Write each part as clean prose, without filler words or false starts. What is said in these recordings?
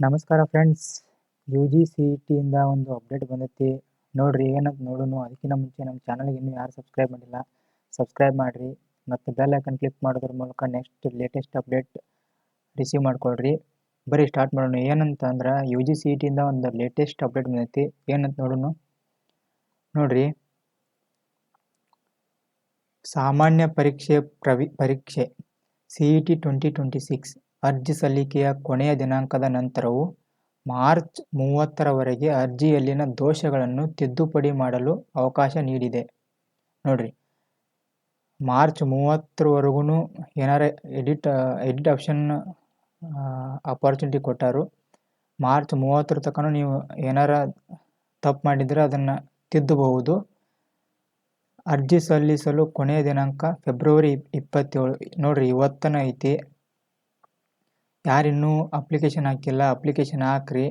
ನಮಸ್ಕಾರ friends, U G C E ಟಿಯಿಂದ ಒಂದು ಅಪ್ಡೇಟ್ ಬಂದೈತಿ ನೋಡ್ರಿ. ಏನಂತ ನೋಡೋಣ. ಅದಕ್ಕಿಂತ ಮುಂಚೆ ನಮ್ಮ ಚಾನಲ್ಗೆ ಇನ್ನೂ ಯಾರು ಸಬ್ಸ್ಕ್ರೈಬ್ ಮಾಡಿಲ್ಲ, ಸಬ್ಸ್ಕ್ರೈಬ್ ಮಾಡಿರಿ ಮತ್ತು ಬೆಲ್ ಐಕನ್ ಕ್ಲಿಕ್ ಮಾಡೋದ್ರ ಮೂಲಕ ನೆಕ್ಸ್ಟ್ ಲೇಟೆಸ್ಟ್ ಅಪ್ಡೇಟ್ ರಿಸೀವ್ ಮಾಡ್ಕೊಳ್ರಿ. ಬರೀ ಸ್ಟಾರ್ಟ್ ಮಾಡೋಣ. ಏನಂತ ಅಂದ್ರೆ ಯು ಜಿ ಸಿ ಇ ಟಿಯಿಂದ ಒಂದು ಲೇಟೆಸ್ಟ್ ಅಪ್ಡೇಟ್ ಬಂದೈತಿ. ಏನಂತ ನೋಡೋಣ. ನೋಡ್ರಿ, ಸಾಮಾನ್ಯ ಪರೀಕ್ಷೆ CET 2026 ಅರ್ಜಿ ಸಲ್ಲಿಕೆಯ ಕೊನೆಯ ದಿನಾಂಕದ ನಂತರವೂ ಮಾರ್ಚ್ 30ರವರೆಗೆ ಅರ್ಜಿಯಲ್ಲಿನ ದೋಷಗಳನ್ನು ತಿದ್ದುಪಡಿ ಮಾಡಲು ಅವಕಾಶ ನೀಡಿದೆ. ನೋಡ್ರಿ, ಮಾರ್ಚ್ 30ರವರೆಗೂ ಏನಾರ ಎಡಿಟ್ ಆಪ್ಷನ್ ಅಪಾರ್ಚುನಿಟಿ ಕೊಟ್ಟಾರು. ಮಾರ್ಚ್ 30ರ ತನಕ ನೀವು ಏನಾರ ತಪ್ಪು ಮಾಡಿದರೆ ಅದನ್ನು ತಿದ್ದಬಹುದು. ಅರ್ಜಿ ಸಲ್ಲಿಸಲು ಕೊನೆಯ ದಿನಾಂಕ ಫೆಬ್ರವರಿ 27. ನೋಡ್ರಿ, ಇವತ್ತನ ಐತಿ. ಯಾರಿನ್ನೂ ಅಪ್ಲಿಕೇಶನ್ ಹಾಕಿಲ್ಲ, ಅಪ್ಲಿಕೇಶನ್ ಹಾಕ್ರಿ.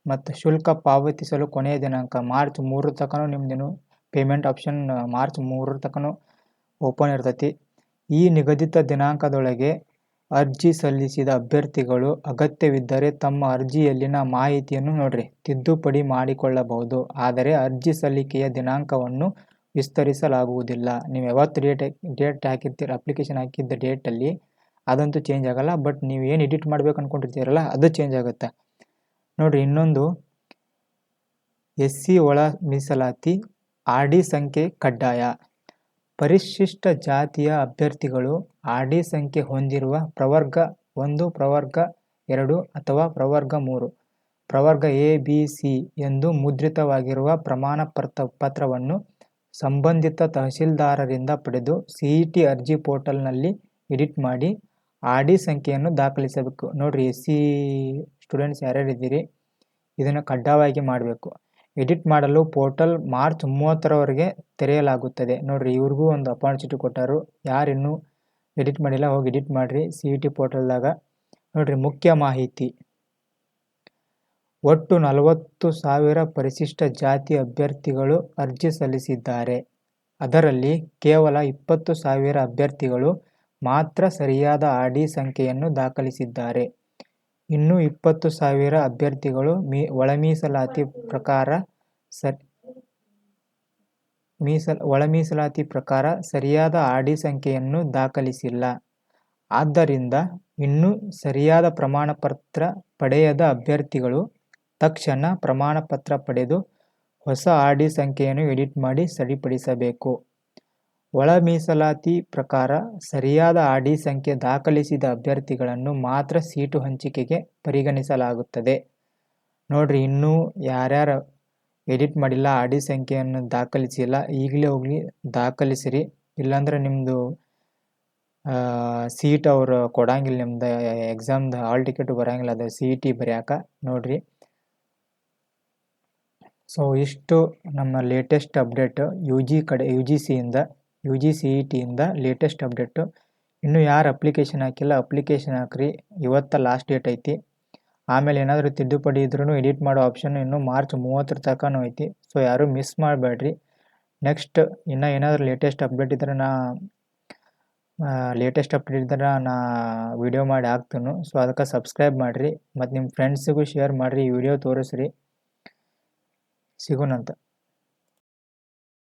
ಮತ್ತು ಶುಲ್ಕ ಪಾವತಿಸಲು ಕೊನೆಯ ದಿನಾಂಕ ಮಾರ್ಚ್ 3 ತನಕ ನಿಮ್ದೇನು ಪೇಮೆಂಟ್ ಆಪ್ಷನ್ ಮಾರ್ಚ್ 3 ತನಕ ಓಪನ್ ಇರ್ತೈತಿ. ಈ ನಿಗದಿತ ದಿನಾಂಕದೊಳಗೆ ಅರ್ಜಿ ಸಲ್ಲಿಸಿದ ಅಭ್ಯರ್ಥಿಗಳು ಅಗತ್ಯವಿದ್ದರೆ ತಮ್ಮ ಅರ್ಜಿಯಲ್ಲಿನ ಮಾಹಿತಿಯನ್ನು ನೋಡ್ರಿ ತಿದ್ದುಪಡಿ ಮಾಡಿಕೊಳ್ಳಬಹುದು. ಆದರೆ ಅರ್ಜಿ ಸಲ್ಲಿಕೆಯ ದಿನಾಂಕವನ್ನು ವಿಸ್ತರಿಸಲಾಗುವುದಿಲ್ಲ. ನೀವು ಯಾವತ್ತು ಡೇಟ್ ಹಾಕಿರ್ತೀರ, ಅಪ್ಲಿಕೇಶನ್ ಹಾಕಿದ್ದ ಡೇಟಲ್ಲಿ ಅದಂತೂ ಚೇಂಜ್ ಆಗಲ್ಲ. ಬಟ್ ನೀವು ಏನು ಎಡಿಟ್ ಮಾಡ್ಬೇಕು ಅಂದ್ಕೊಂಡಿರ್ತೀರಲ್ಲ ಅದು ಚೇಂಜ್ ಆಗುತ್ತೆ. ನೋಡ್ರಿ, ಇನ್ನೊಂದು SC ಒಳ ಮೀಸಲಾತಿ RD ಸಂಖ್ಯೆ ಕಡ್ಡಾಯ. ಪರಿಶಿಷ್ಟ ಜಾತಿಯ ಅಭ್ಯರ್ಥಿಗಳು RD ಸಂಖ್ಯೆ ಹೊಂದಿರುವ ಪ್ರವರ್ಗ 1, ಪ್ರವರ್ಗ 2 ಅಥವಾ ಪ್ರವರ್ಗ 3, ಪ್ರವರ್ಗ ABC ಎಂದು ಮುದ್ರಿತವಾಗಿರುವ ಪ್ರಮಾಣ ಪತ್ರವನ್ನು ಸಂಬಂಧಿತ ತಹಶೀಲ್ದಾರರಿಂದ ಪಡೆದು CET ಅರ್ಜಿ ಪೋರ್ಟಲ್ನಲ್ಲಿ ಎಡಿಟ್ ಮಾಡಿ RD ಸಂಖ್ಯೆಯನ್ನು ದಾಖಲಿಸಬೇಕು. ನೋಡ್ರಿ, SC ಸ್ಟೂಡೆಂಟ್ಸ್ ಯಾರ್ಯಾರಿದ್ದೀರಿ ಇದನ್ನು ಕಡ್ಡಾಯವಾಗಿ ಮಾಡಬೇಕು. ಎಡಿಟ್ ಮಾಡಲು ಪೋರ್ಟಲ್ ಮಾರ್ಚ್ 30ರವರೆಗೆ ತೆರೆಯಲಾಗುತ್ತದೆ. ನೋಡ್ರಿ, ಇವ್ರಿಗೂ ಒಂದು ಅಪಾರ್ಚುನಿಟಿ ಕೊಟ್ಟಾರು. ಯಾರಿನ್ನೂ ಎಡಿಟ್ ಮಾಡಿಲ್ಲ ಹೋಗಿ ಎಡಿಟ್ ಮಾಡಿರಿ CET ಪೋರ್ಟಲ್ದಾಗ. ನೋಡ್ರಿ, ಮುಖ್ಯ ಮಾಹಿತಿ. ಒಟ್ಟು 40,000 ಪರಿಶಿಷ್ಟ ಜಾತಿ ಅಭ್ಯರ್ಥಿಗಳು ಅರ್ಜಿ ಸಲ್ಲಿಸಿದ್ದಾರೆ. ಅದರಲ್ಲಿ ಕೇವಲ 20,000 ಅಭ್ಯರ್ಥಿಗಳು ಮಾತ್ರ ಸರಿಯಾದ RD ಸಂಖ್ಯೆಯನ್ನು ದಾಖಲಿಸಿದ್ದಾರೆ. ಇನ್ನು 20,000 ಅಭ್ಯರ್ಥಿಗಳು ಒಳ ಮೀಸಲಾತಿ ಪ್ರಕಾರ ಸರಿಯಾದ RD ಸಂಖ್ಯೆಯನ್ನು ದಾಖಲಿಸಿಲ್ಲ. ಆದ್ದರಿಂದ ಇನ್ನೂ ಸರಿಯಾದ ಪ್ರಮಾಣಪತ್ರ ಪಡೆಯದ ಅಭ್ಯರ್ಥಿಗಳು ತಕ್ಷಣ ಪ್ರಮಾಣಪತ್ರ ಪಡೆದು ಹೊಸ RD ಸಂಖ್ಯೆಯನ್ನು ಎಡಿಟ್ ಮಾಡಿ ಸರಿಪಡಿಸಬೇಕು. ಒಳ ಮೀಸಲಾತಿ ಪ್ರಕಾರ ಸರಿಯಾದ RD ಸಂಖ್ಯೆ ದಾಖಲಿಸಿದ ಅಭ್ಯರ್ಥಿಗಳನ್ನು ಮಾತ್ರ ಸೀಟು ಹಂಚಿಕೆಗೆ ಪರಿಗಣಿಸಲಾಗುತ್ತದೆ. ನೋಡ್ರಿ, ಇನ್ನೂ ಯಾರ್ಯಾರು ಎಡಿಟ್ ಮಾಡಿಲ್ಲ, RD ಸಂಖ್ಯೆಯನ್ನು ದಾಖಲಿಸಿಲ್ಲ, ಈಗಲೇ ಹೋಗಿ ದಾಖಲಿಸಿರಿ. ಇಲ್ಲಾಂದ್ರೆ ನಿಮ್ಮದು ಸೀಟ್ ಅವರು ಕೊಡಂಗಿಲ್ಲ. ನಿಮ್ದು ಎಕ್ಸಾಮ್ದು ಹಾಲ್ ಟಿಕೆಟ್ ಬರೋಂಗಿಲ್ಲ, ಅದು CET ಬರೆಯಾಕ. ನೋಡ್ರಿ, ಸೊ ಇಷ್ಟು ನಮ್ಮ latest update U G C E ಟಿಯಿಂದ ಲೇಟೆಸ್ಟ್ ಅಪ್ಡೇಟು. ಇನ್ನೂ ಯಾರು ಅಪ್ಲಿಕೇಶನ್ ಹಾಕಿಲ್ಲ ಅಪ್ಲಿಕೇಶನ್ ಹಾಕ್ರಿ. ಇವತ್ತು ಲಾಸ್ಟ್ ಡೇಟ್ ಐತಿ. ಆಮೇಲೆ ಏನಾದರೂ ತಿದ್ದುಪಡಿ ಇದ್ರೂ ಎಡಿಟ್ ಮಾಡೋ ಆಪ್ಷನ್ ಇನ್ನೂ ಮಾರ್ಚ್ 30 ತನಕ ಐತಿ. ಸೊ ಯಾರೂ ಮಿಸ್ ಮಾಡಬೇಡ್ರಿ. ನೆಕ್ಸ್ಟ್ ಇನ್ನೂ ಏನಾದರೂ ಲೇಟೆಸ್ಟ್ ಅಪ್ಡೇಟ್ ಇದ್ರೆ ನಾ ವಿಡಿಯೋ ಮಾಡಿ ಹಾಕ್ತೀನಿ. ಸೊ ಅದಕ್ಕೆ ಸಬ್ಸ್ಕ್ರೈಬ್ ಮಾಡಿರಿ ಮತ್ತು ನಿಮ್ಮ ಫ್ರೆಂಡ್ಸಿಗೂ ಶೇರ್ ಮಾಡಿರಿ. ಈ ವಿಡಿಯೋ ತೋರಿಸ್ರಿ. ಸಿಗೋಣಂತ.